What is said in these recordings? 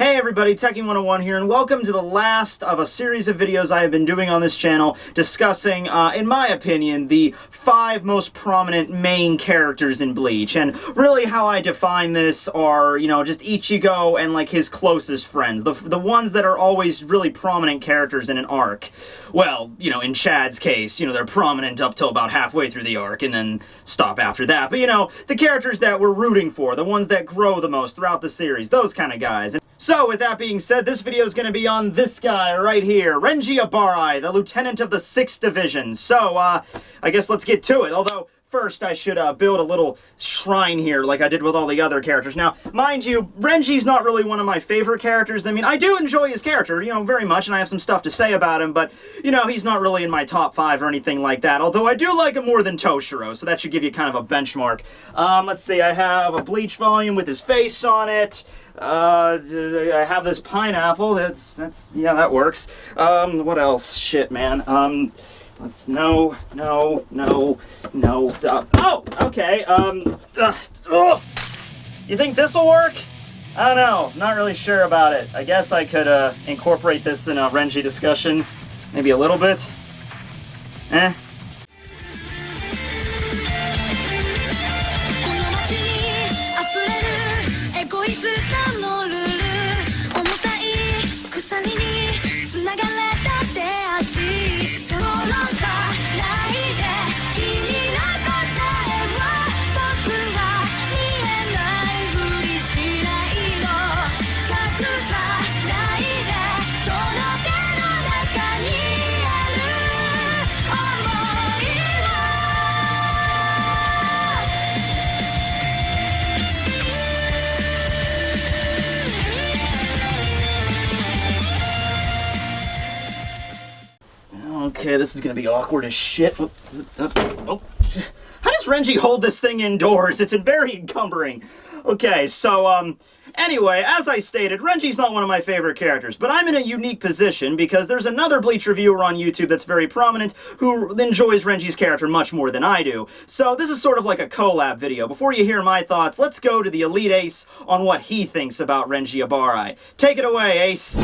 Hey everybody, Tekking101 here, and welcome to the last of a series of videos I have been doing on this channel discussing, in my opinion, the 5 most prominent main characters in Bleach. And really how I define this are, just Ichigo and, like, his closest friends. The ones that are always really prominent characters in an arc. Well, in Chad's case, they're prominent up till about halfway through the arc, and then stop after that. But, the characters that we're rooting for, the ones that grow the most throughout the series, those kind of guys. So, with that being said, this video is going to be on this guy right here, Renji Abarai, the Lieutenant of the 6th Division. So, I guess let's get to it. Although, first I should build a little shrine here like I did with all the other characters. Now, mind you, Renji's not really one of my favorite characters. I mean, I do enjoy his character, very much, and I have some stuff to say about him, but, he's not really in my top 5 or anything like that. Although I do like him more than Toshiro, so that should give you kind of a benchmark. Let's see, I have a Bleach volume with his face on it. I have this pineapple. Yeah, that works. What else? Shit, man. No. Oh, okay. You think this'll work? I don't know. Not really sure about it. I guess I could, incorporate this in a Renji discussion. Maybe a little bit. Okay, this is gonna be awkward as shit. Oh. How does Renji hold this thing indoors? It's very encumbering. Okay, so, anyway, as I stated, Renji's not one of my favorite characters, but I'm in a unique position because there's another Bleach reviewer on YouTube that's very prominent who enjoys Renji's character much more than I do. So this is sort of like a collab video. Before you hear my thoughts, let's go to the Elite Ace on what he thinks about Renji Abarai. Take it away, Ace.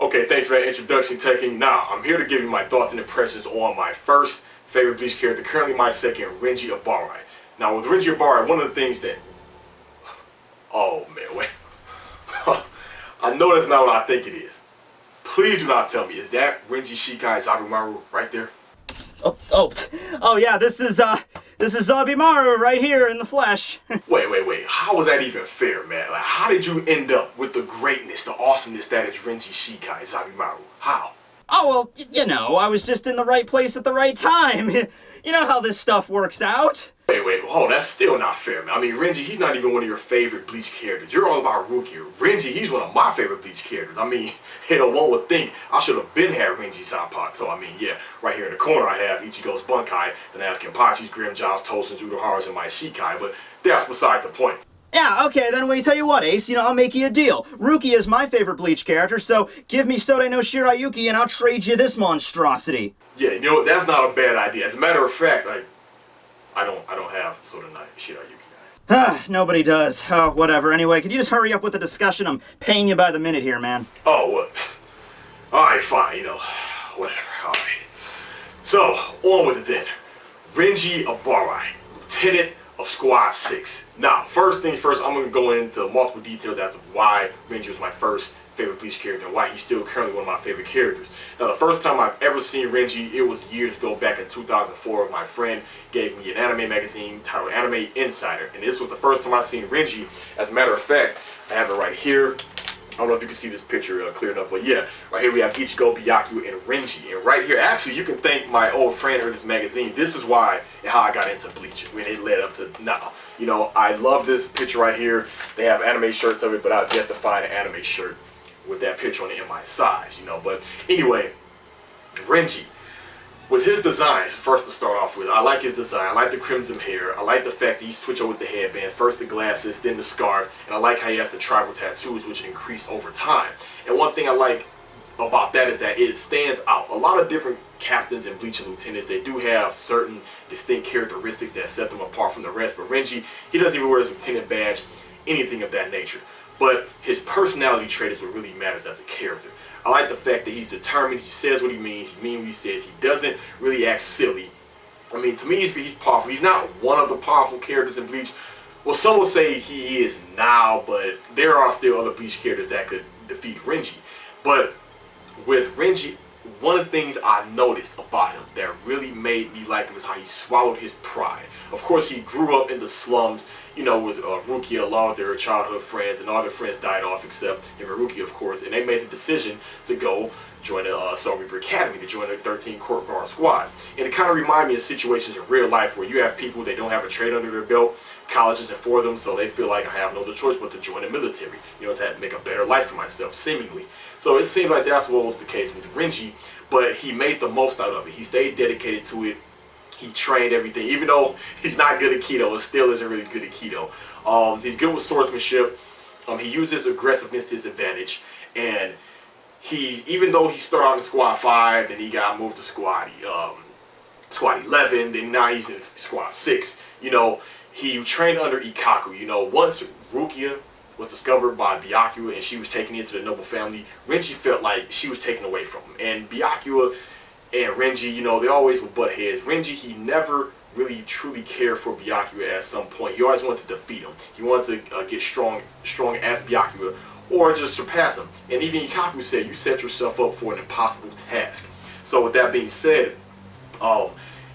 Okay, thanks for that introduction, Tekking. Now, I'm here to give you my thoughts and impressions on my first favorite Bleach character, currently my second, Renji Abarai. Now, with Renji Abarai, one of the things that... Oh, man, wait. I know that's not what I think it is. Please do not tell me, is that Renji Shikai Zabimaru right there? Oh yeah, this is Zabimaru right here in the flesh. Wait. How was that even fair, man? Like, how did you end up with the greatness, the awesomeness that is Renji Shikai Zabimaru? How? Oh, well, I was just in the right place at the right time. You know how this stuff works out. Wait, hold on, that's still not fair, man. I mean, Renji, he's not even one of your favorite Bleach characters. You're all about Haruka. Renji, he's one of my favorite Bleach characters. I mean, hell, one would think I should have been had Renji Sanpato. I mean, yeah, right here in the corner I have Ichigo's Bunkai, then I have Kenpachi's, Grimmjow's, Tosen, Judohara's, and my Shikai, but that's beside the point. Yeah, okay, then we tell you what, Ace, I'll make you a deal. Ruki is my favorite Bleach character, so give me Sode no Shirayuki and I'll trade you this monstrosity. Yeah, that's not a bad idea. As a matter of fact, I don't have Sode no Shirayuki. Nobody does. Oh, whatever. Anyway, could you just hurry up with the discussion? I'm paying you by the minute here, man. Oh, what? Alright, fine, whatever, alright. So, on with it then. Renji Abarai, Lieutenant of Squad 6. Now, first things first, I'm going to go into multiple details as to why Renji was my first favorite Bleach character and why he's still currently one of my favorite characters. Now, the first time I've ever seen Renji, it was years ago, back in 2004. My friend gave me an anime magazine titled Anime Insider, and this was the first time I've seen Renji. As a matter of fact, I have it right here. I don't know if you can see this picture clear enough, but yeah, right here we have Ichigo, Byakuya, and Renji. And right here, actually, you can thank my old friend for this magazine. This is why and how I got into Bleach, when it led up to now. I love this picture right here. They have anime shirts of it, but I've yet to find an anime shirt with that picture on it in my size, But anyway, Renji, with his design, first to start off with, I like his design. I like the crimson hair. I like the fact that he switched over with the headband. First the glasses, then the scarf. And I like how he has the tribal tattoos, which increased over time. And one thing I like about that is that it stands out. A lot of different captains and Bleach and lieutenants, they do have certain distinct characteristics that set them apart from the rest. But Renji, he doesn't even wear his lieutenant badge, anything of that nature. but his personality trait is what really matters as a character. I like the fact that he's determined, he says what he means what he says, he doesn't really act silly. I mean, to me, he's powerful. He's not one of the powerful characters in Bleach. Well, some will say he is now, but there are still other Bleach characters that could defeat Renji. But with Renji, one of the things I noticed about him that really made me like him is how he swallowed his pride. Of course, he grew up in the slums, you know, with Rukia along with their childhood friends, and all their friends died off except him and Rukia, of course. And they made the decision to go join the Soul Reaper Academy, to join the 13 court guard squads. And it kind of reminded me of situations in real life where you have people, they don't have a trade under their belt, college isn't for them, so they feel like I have no other choice but to join the military, you know, to make a better life for myself, seemingly. So it seems like that's what was the case with Renji, but he made the most out of it. He stayed dedicated to it. He trained everything, even though he's not good at Kido, and still isn't really good at Kido. He's good with swordsmanship. He uses aggressiveness to his advantage, and even though he started out in Squad 5, then he got moved to Squad 11, then now he's in Squad 6. You know, he trained under Ikkaku. You know, once Rukia was discovered by Byakuya and she was taken into the noble family, Renji felt like she was taken away from him. And Byakuya and Renji, you know, they always would butt heads. Renji, he never really truly cared for Byakuya at some point. He always wanted to defeat him. He wanted to get strong as Byakuya, or just surpass him. And even Ikkaku said, you set yourself up for an impossible task. So with that being said,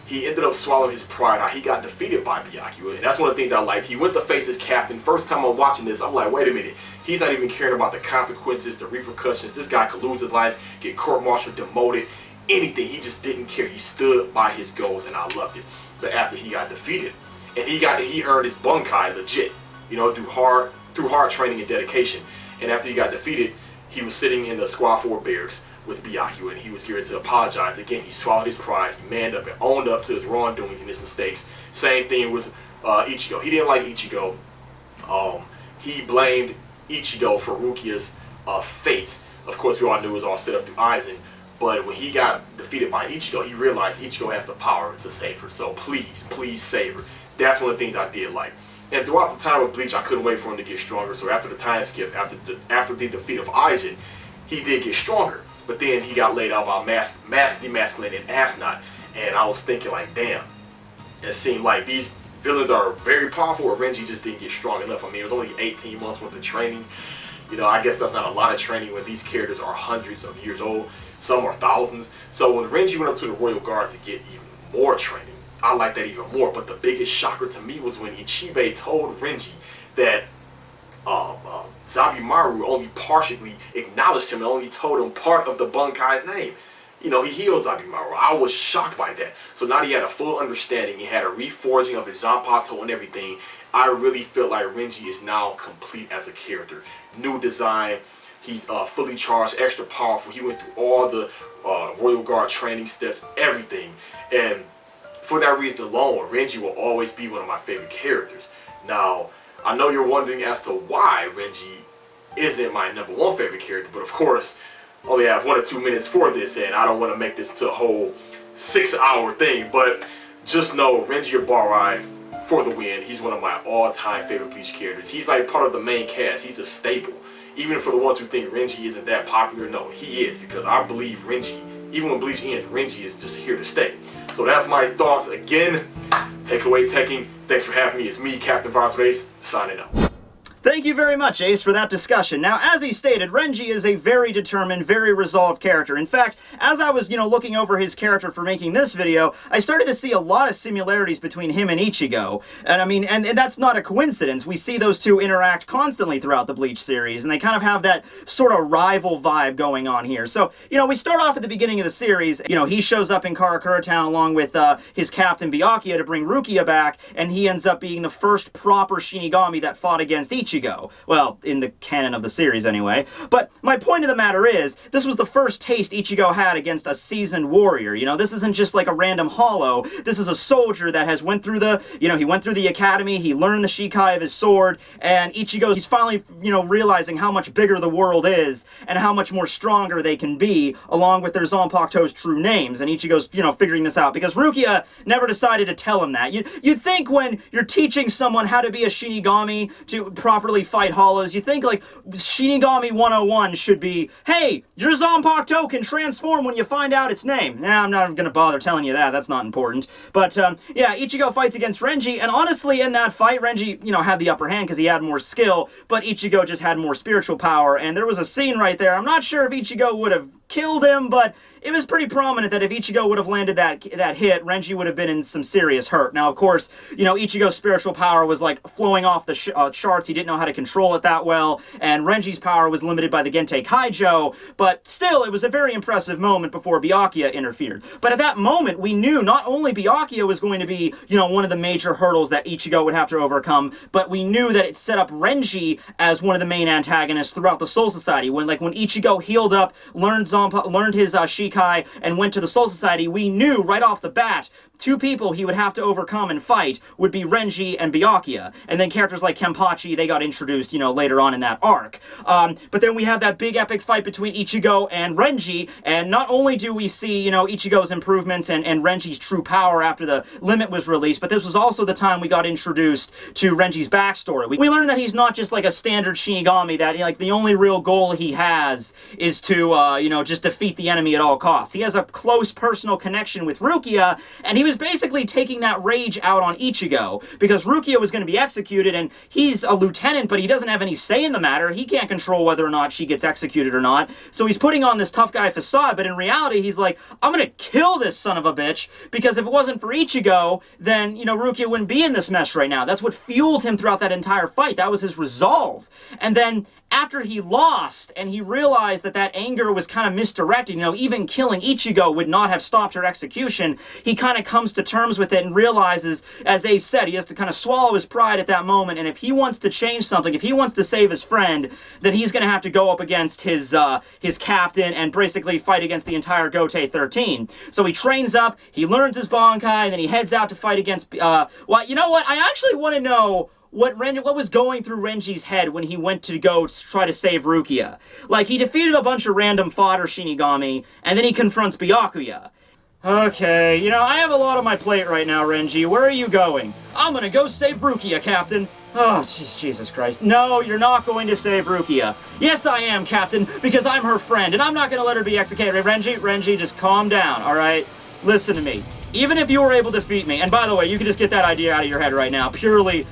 he ended up swallowing his pride. He got defeated by Byakuya, and that's one of the things I liked. He went to face his captain. First time I'm watching this, I'm like, wait a minute. He's not even caring about the consequences, the repercussions. This guy could lose his life, get court-martialed, demoted, anything. He just didn't care. He stood by his goals, and I loved it. But after he got defeated, and he earned his bunkai legit, you know, through hard training and dedication. And after he got defeated, he was sitting in the Squad 4 barracks with Byakuya, and he was geared to apologize. Again, he swallowed his pride, he manned up and owned up to his wrongdoings and his mistakes. Same thing with Ichigo. He didn't like Ichigo. He blamed Ichigo for Rukia's fate. Of course, we all knew it was all set up through Aizen. But when he got defeated by Ichigo, he realized Ichigo has the power to save her. So please save her. That's one of the things I did like. And throughout the time of Bleach, I couldn't wait for him to get stronger. So after the time skip, after the defeat of Aizen, he did get stronger. But then he got laid out by Demasculated and Asnot. And I was thinking like, damn, it seemed like these villains are very powerful, or Renji just didn't get strong enough. I mean, it was only 18 months worth of training. You know, I guess that's not a lot of training when these characters are hundreds of years old. Some are thousands. So when Renji went up to the Royal Guard to get even more training, I like that even more. But the biggest shocker to me was when Ichigo told Renji that Zabimaru only partially acknowledged him and only told him part of the Bunkai's name. You know, he healed Zabimaru. I was shocked by that. So now he had a full understanding. He had a reforging of his Zanpato and everything. I really feel like Renji is now complete as a character. New design. He's fully charged, extra powerful. He went through all the Royal Guard training steps, everything. And for that reason alone, Renji will always be one of my favorite characters. Now, I know you're wondering as to why Renji isn't my #1 favorite character, but of course, I only have 1 or 2 minutes for this, and I don't want to make this to a whole 6-hour thing, but just know Renji Abarai, for the win. He's one of my all-time favorite Bleach characters. He's like part of the main cast. He's a staple. Even for the ones who think Renji isn't that popular, no, he is, because I believe Renji, even when Bleach ends, Renji is just here to stay. So that's my thoughts. Again, take it away, Tekking. Thanks for having me. It's me, Captain TheEliteAce, signing out. Thank you very much, Ace, for that discussion. Now, as he stated, Renji is a very determined, very resolved character. In fact, as I was, looking over his character for making this video, I started to see a lot of similarities between him and Ichigo. And I mean, and that's not a coincidence. We see those two interact constantly throughout the Bleach series, and they kind of have that sort of rival vibe going on here. So, we start off at the beginning of the series. He shows up in Karakura Town along with his captain Byakuya to bring Rukia back, and he ends up being the first proper Shinigami that fought against Ichigo. Well, in the canon of the series anyway. But my point of the matter is, this was the first taste Ichigo had against a seasoned warrior. This isn't just like a random hollow. This is a soldier that has went through the, he went through the academy, he learned the Shikai of his sword, and he's finally, realizing how much bigger the world is, and how much more stronger they can be, along with their Zanpakuto's true names. And Ichigo's, figuring this out, because Rukia never decided to tell him that. You'd think when you're teaching someone how to be a Shinigami to properly properly fight hollows. You think, like, Shinigami 101 should be, hey, your Zanpakuto can transform when you find out its name. Nah, I'm not gonna bother telling you that. That's not important. But, yeah, Ichigo fights against Renji, and honestly, in that fight, Renji, you know, had the upper hand because he had more skill, but Ichigo just had more spiritual power, and there was a scene right there. I'm not sure if Ichigo would have killed him, but it was pretty prominent that if Ichigo would have landed that hit, Renji would have been in some serious hurt. Now, of course, you know, Ichigo's spiritual power was, like, flowing off the charts. He didn't know how to control it that well, and Renji's power was limited by the Gentei Kaijo, but still, it was a very impressive moment before Byakuya interfered. But at that moment, we knew not only Byakuya was going to be, you know, one of the major hurdles that Ichigo would have to overcome, but we knew that it set up Renji as one of the main antagonists throughout the Soul Society. When Ichigo healed up, learned his Shikai, and went to the Soul Society, we knew right off the bat, two people he would have to overcome and fight would be Renji and Byakuya. And then characters like Kenpachi, they got introduced, you know, later on in that arc. But then we have that big epic fight between Ichigo and Renji, and not only do we see, you know, Ichigo's improvements and Renji's true power after the limit was released, but this was also the time we got introduced to Renji's backstory. We learned that he's not just like a standard Shinigami, that, like, the only real goal he has is to, you know, just defeat the enemy at all costs. He has a close personal connection with Rukia, and he was basically taking that rage out on Ichigo, because Rukia was going to be executed, and he's a lieutenant, but he doesn't have any say in the matter. He can't control whether or not she gets executed or not, so he's putting on this tough guy facade, but in reality, he's like, I'm gonna kill this son of a bitch, because if it wasn't for Ichigo, then, you know, Rukia wouldn't be in this mess right now. That's what fueled him throughout that entire fight. That was his resolve. And then, after he lost, and he realized that that anger was kind of misdirected, you know, even killing Ichigo would not have stopped her execution, he kind of comes to terms with it and realizes, as Ace said, he has to kind of swallow his pride at that moment, and if he wants to change something, if he wants to save his friend, then he's going to have to go up against his captain and basically fight against the entire Gotei 13. So he trains up, he learns his Bankai, and then he heads out to fight against, well, you know what, I actually want to know what was going through Renji's head when he went to go try to save Rukia. Like, he defeated a bunch of random fodder Shinigami, and then he confronts Byakuya. Okay, you know, I have a lot on my plate right now, Renji. Where are you going? I'm gonna go save Rukia, Captain. Oh, Jesus Christ. No, you're not going to save Rukia. Yes, I am, Captain, because I'm her friend, and I'm not gonna let her be executed. Renji, just calm down, alright? Listen to me. Even if you were able to defeat me, and by the way, you can just get that idea out of your head right now, purely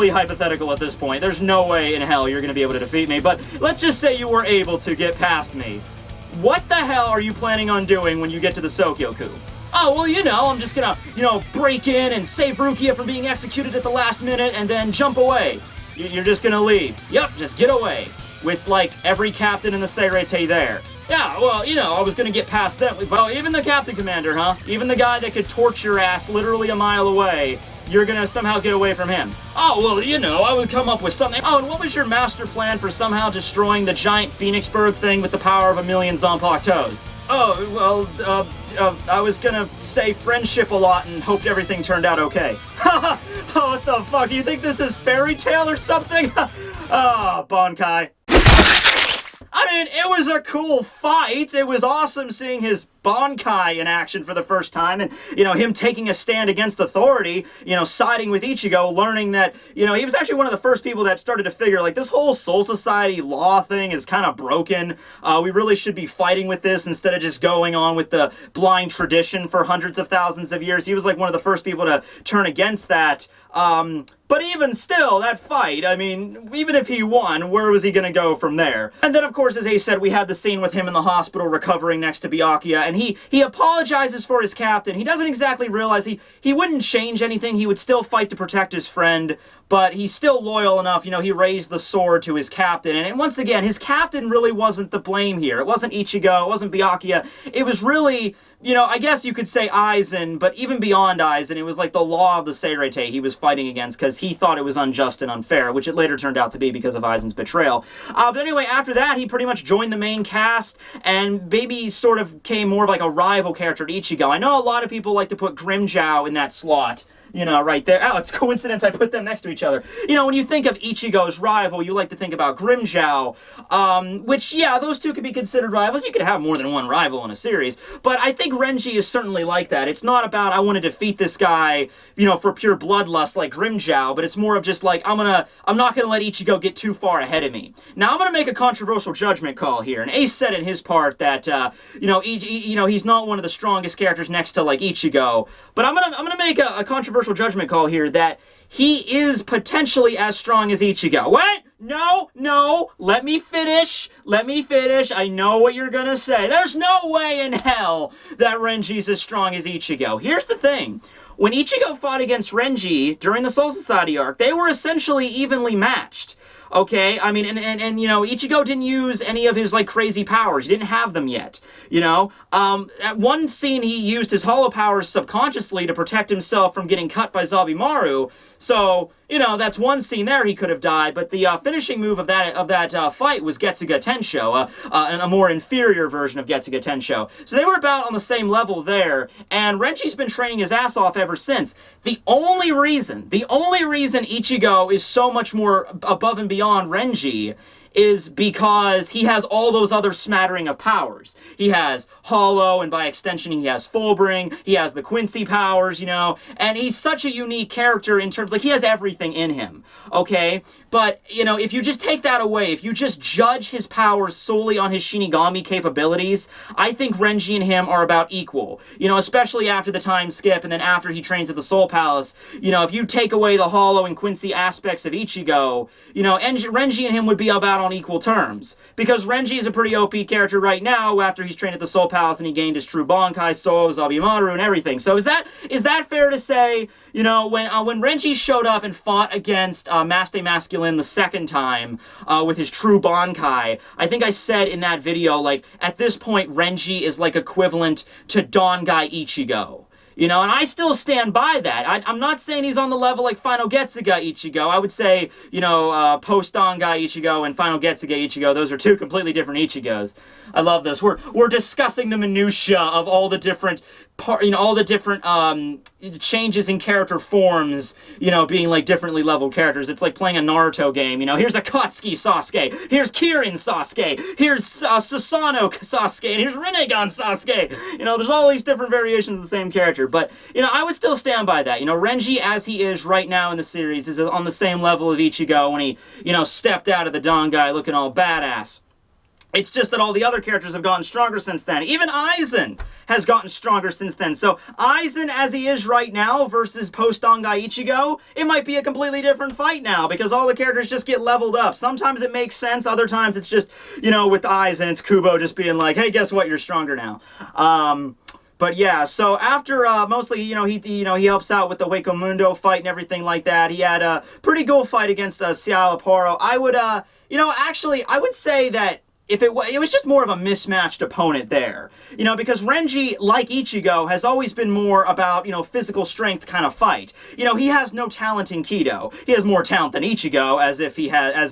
hypothetical at this point. There's no way in hell you're going to be able to defeat me, but let's just say you were able to get past me. What the hell are you planning on doing when you get to the Sokyoku? Oh, well, you know, I'm just gonna, you know, break in and save Rukia from being executed at the last minute and then jump away. You're just gonna leave. Yep, just get away. With, like, every captain in the Seirei there. Yeah, well, you know, I was gonna get past them. Well, even the Captain Commander, huh? Even the guy that could torch your ass literally a mile away, you're gonna somehow get away from him. Oh, well, you know, I would come up with something. Oh, and what was your master plan for somehow destroying the giant Phoenixburg thing with the power of 1,000,000 Zanpakutos? Oh, well, I was gonna say friendship a lot and hoped everything turned out okay. Haha! Oh, what the fuck? Do you think this is fairy tale or something? Oh, Bankai. I mean, it was a cool fight. It was awesome seeing his Bankai in action for the first time, and, you know, him taking a stand against authority, you know, siding with Ichigo, learning that, you know, he was actually one of the first people that started to figure, like, this whole Soul Society law thing is kind of broken. We really should be fighting with this instead of just going on with the blind tradition for hundreds of thousands of years. He was, like, one of the first people to turn against that. But even still, that fight, I mean, even if he won, where was he gonna go from there? And then, of course, as Ace said, we had the scene with him in the hospital recovering next to Byakuya, and he apologizes for his captain. He doesn't exactly realize he wouldn't change anything. He would still fight to protect his friend, but he's still loyal enough. You know, he raised the sword to his captain, and once again, his captain really wasn't the blame here. It wasn't Ichigo, it wasn't Byakuya. It was really, you know, I guess you could say Aizen, but even beyond Aizen, it was like the law of the Seirei he was fighting against because he thought it was unjust and unfair, which it later turned out to be because of Aizen's betrayal. But anyway, after that, he pretty much joined the main cast, and maybe sort of came more of like a rival character to Ichigo. I know a lot of people like to put Grimmjow in that slot. you know, right there. Oh, it's coincidence I put them next to each other. You know, when you think of Ichigo's rival, you like to think about Grimmjow, which, yeah, those two could be considered rivals. You could have more than one rival in a series, but I think Renji is certainly like that. It's not about, I want to defeat this guy, you know, for pure bloodlust like Grimmjow, but it's more of just like, I'm not gonna let Ichigo get too far ahead of me. Now, I'm gonna make a controversial judgment call here, and Ace said in his part that, you know, he's not one of the strongest characters next to, like, Ichigo, but I'm gonna make a controversial judgment call here that he is potentially as strong as Ichigo. What? No, let me finish. I know what you're gonna say. There's no way in hell that Renji's as strong as Ichigo. Here's the thing. When Ichigo fought against Renji during the Soul Society arc, they were essentially evenly matched. Okay, I mean, and you know, Ichigo didn't use any of his, like, crazy powers. He didn't have them yet, you know? At one scene, he used his hollow powers subconsciously to protect himself from getting cut by Zabimaru, so, you know, that's one scene there he could have died, but the finishing move of that fight was Getsuga Tensho, a more inferior version of Getsuga Tensho. So they were about on the same level there, and Renji's been training his ass off ever since. The only reason Ichigo is so much more above and beyond Renji is because he has all those other smattering of powers. He has Hollow, and by extension he has Fullbring, he has the Quincy powers, you know, and he's such a unique character in terms, like, he has everything in him, okay? But, you know, if you just take that away, if you just judge his powers solely on his Shinigami capabilities, I think Renji and him are about equal, you know, especially after the time skip and then after he trains at the Soul Palace. You know, if you take away the Hollow and Quincy aspects of Ichigo, you know, Renji and him would be about on equal terms, because Renji is a pretty OP character right now after he's trained at the Soul Palace and he gained his true Bankai, Soul, Zabimaru, and everything. So is that fair to say, you know, when Renji showed up and fought against Maste Masculine the second time with his true Bankai, I think I said in that video, like, at this point Renji is like equivalent to Dongai Ichigo. You know, and I still stand by that. I'm not saying he's on the level like Final Getsuga Ichigo. I would say, you know, post-Dongai Ichigo and Final Getsuga Ichigo, those are two completely different Ichigos. I love this. We're discussing the minutia of all the different changes in character forms, you know, being like differently leveled characters. It's like playing a Naruto game, you know. Here's Akatsuki Sasuke, here's Kirin Sasuke, here's Susanoo Sasuke, and here's Rinnegan Sasuke. You know, there's all these different variations of the same character. But, you know, I would still stand by that. You know, Renji, as he is right now in the series, is on the same level of Ichigo when he, you know, stepped out of the Dongai looking all badass. It's just that all the other characters have gotten stronger since then. Even Aizen has gotten stronger since then. So Aizen, as he is right now, versus post-Dongai Ichigo, it might be a completely different fight now, because all the characters just get leveled up. Sometimes it makes sense, other times it's just, you know, with Aizen, it's Kubo just being like, hey, guess what, you're stronger now. But yeah, so after mostly, you know, he helps out with the Hueco Mundo fight and everything like that. He had a pretty good fight against Cial Aparo. I would, you know, actually, I would say that if it was just more of a mismatched opponent there, you know, because Renji, like Ichigo, has always been more about, you know, physical strength kind of fight. You know, he has no talent in Kido. He has more talent than Ichigo, as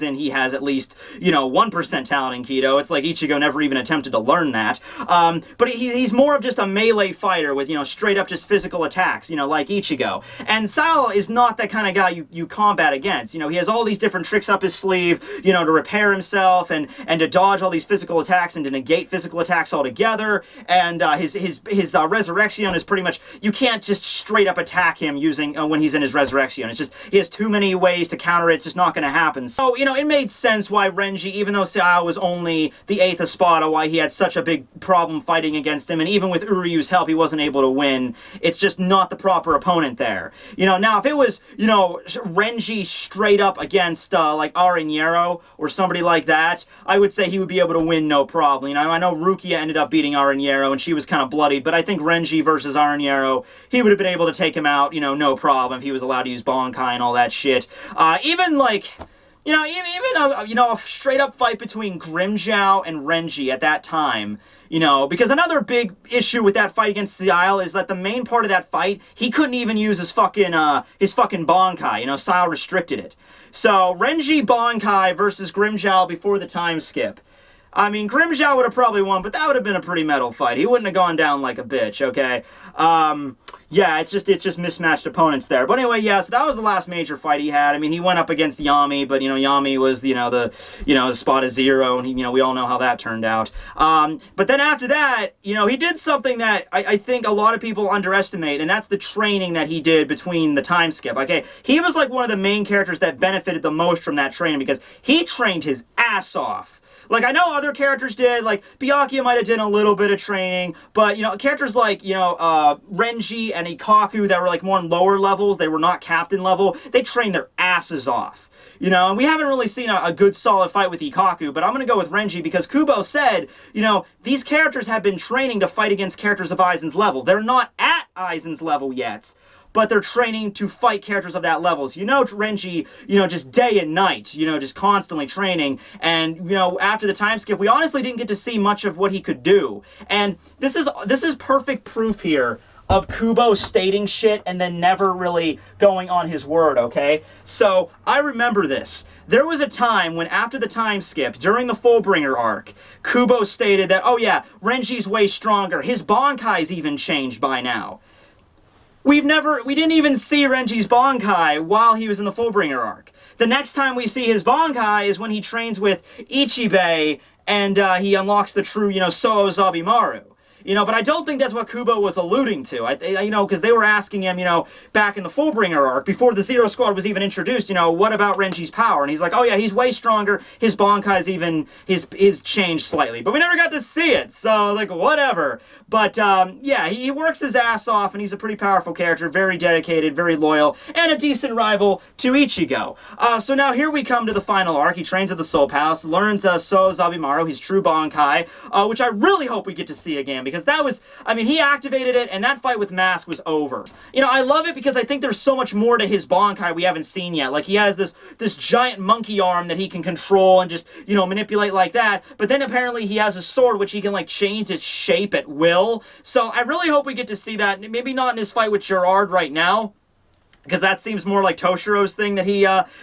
in he has at least, you know, 1% talent in Kido. It's like Ichigo never even attempted to learn that. But he's more of just a melee fighter with, you know, straight up just physical attacks, you know, like Ichigo. And Sal is not that kind of guy you combat against. You know, he has all these different tricks up his sleeve, you know, to repair himself and to dodge all these physical attacks and to negate physical attacks altogether. And his Resurrection is pretty much, you can't just straight up attack him using when he's in his Resurrection. It's just, he has too many ways to counter it. It's just not going to happen. So, you know, it made sense why Renji, even though Sao was only the 8th Espada, why he had such a big problem fighting against him. And even with Uryu's help, he wasn't able to win. It's just not the proper opponent there. You know, now if it was, you know, Renji straight up against like Aranero or somebody like that, I would say he would be able to win no problem. You know, I know Rukia ended up beating Aranero and she was kind of bloodied, but I think Renji versus Aranero, he would have been able to take him out, you know, no problem if he was allowed to use Bankai and all that shit. Even like, you know, even a straight up fight between Grimmjow and Renji at that time, you know, because another big issue with that fight against Cial is that the main part of that fight, he couldn't even use his fucking Bankai, you know, Cial restricted it. So, Renji Bankai versus Grimmjow before the time skip. I mean, Grimmjow would have probably won, but that would have been a pretty metal fight. He wouldn't have gone down like a bitch, okay? Yeah, it's just mismatched opponents there. But anyway, yeah, so that was the last major fight he had. I mean, he went up against Yami, but, Yami was, the spot of zero, and, we all know how that turned out. But then after that, he did something that I think a lot of people underestimate, and that's the training that he did between the time skip, okay? He was, like, one of the main characters that benefited the most from that training, because he trained his ass off. Like, I know other characters did, like, Byakuya might have done a little bit of training, but, characters like, Renji and Ikaku that were, like, more on lower levels, they were not captain level, they trained their asses off. And we haven't really seen a good solid fight with Ikaku, but I'm going to go with Renji because Kubo said, these characters have been training to fight against characters of Aizen's level. They're not at Aizen's level yet, but they're training to fight characters of that level. So, Renji, just day and night, just constantly training. And, after the time skip, we honestly didn't get to see much of what he could do. And this is perfect proof here of Kubo stating shit and then never really going on his word, okay? So, I remember this. There was a time when after the time skip, during the Fullbringer arc, Kubo stated that, oh yeah, Renji's way stronger. His Bankai's even changed by now. We didn't even see Renji's Bankai while he was in the Fullbringer arc. The next time we see his Bankai is when he trains with Ichigo and he unlocks the true, Sou Zabimaru. But I don't think that's what Kubo was alluding to. Because they were asking him, back in the Fullbringer arc, before the Zero Squad was even introduced, what about Renji's power? And he's like, oh yeah, he's way stronger. His Bankai's even, is changed slightly. But we never got to see it, so, like, whatever. But, yeah, he works his ass off, and he's a pretty powerful character, very dedicated, very loyal, and a decent rival to Ichigo. So now here we come to the final arc. He trains at the Soul Palace, learns Sou Zabimaru, his true Bankai, which I really hope we get to see again, because that was, he activated it, and that fight with Mask was over. I love it because I think there's so much more to his Bankai we haven't seen yet. Like, he has this giant monkey arm that he can control and just, manipulate like that, but then apparently he has a sword which he can, like, change its shape at will. So I really hope we get to see that, maybe not in his fight with Gerard right now, because that seems more like Toshiro's thing that he,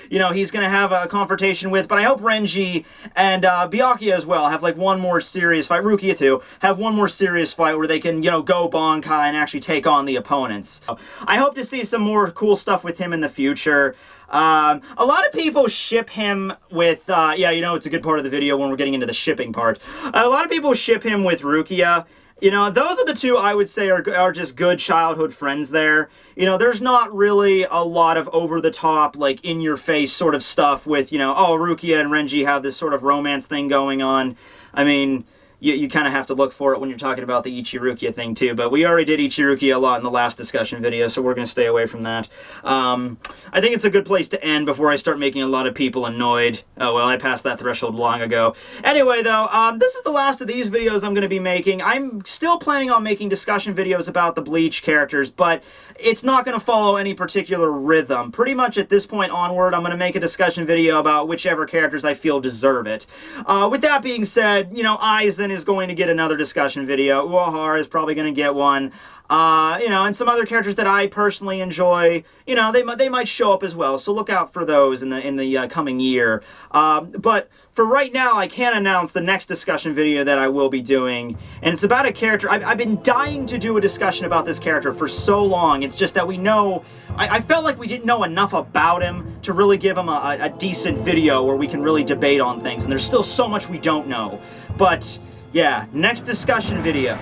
he's going to have a confrontation with. But I hope Renji and Byakuya as well have, like, one more serious fight. Rukia, too. Have one more serious fight where they can, go Bankai and actually take on the opponents. I hope to see some more cool stuff with him in the future. A lot of people ship him with, it's a good part of the video when we're getting into the shipping part. A lot of people ship him with Rukia. Those are the two I would say are just good childhood friends there. There's not really a lot of over-the-top, like, in-your-face sort of stuff with, oh, Rukia and Renji have this sort of romance thing going on. I mean, you kind of have to look for it when you're talking about the Ichi-Rukia thing, too. But we already did Ichi-Rukia a lot in the last discussion video, so we're going to stay away from that. I think it's a good place to end before I start making a lot of people annoyed. Oh, well, I passed that threshold long ago. Anyway, though, this is the last of these videos I'm going to be making. I'm still planning on making discussion videos about the Bleach characters, but it's not going to follow any particular rhythm. Pretty much at this point onward, I'm going to make a discussion video about whichever characters I feel deserve it. With that being said, Aizen is going to get another discussion video. Uehara is probably going to get one. And some other characters that I personally enjoy, they might show up as well. So look out for those in the coming year. But for right now, I can announce the next discussion video that I will be doing, and it's about a character. I've been dying to do a discussion about this character for so long. It's just that we know, I felt like we didn't know enough about him to really give him a decent video where we can really debate on things, and there's still so much we don't know. But yeah, next discussion video.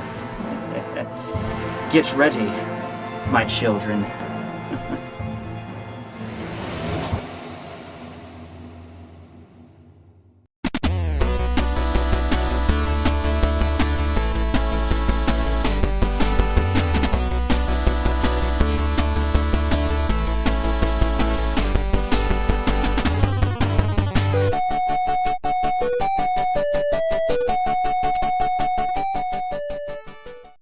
Get ready, my children.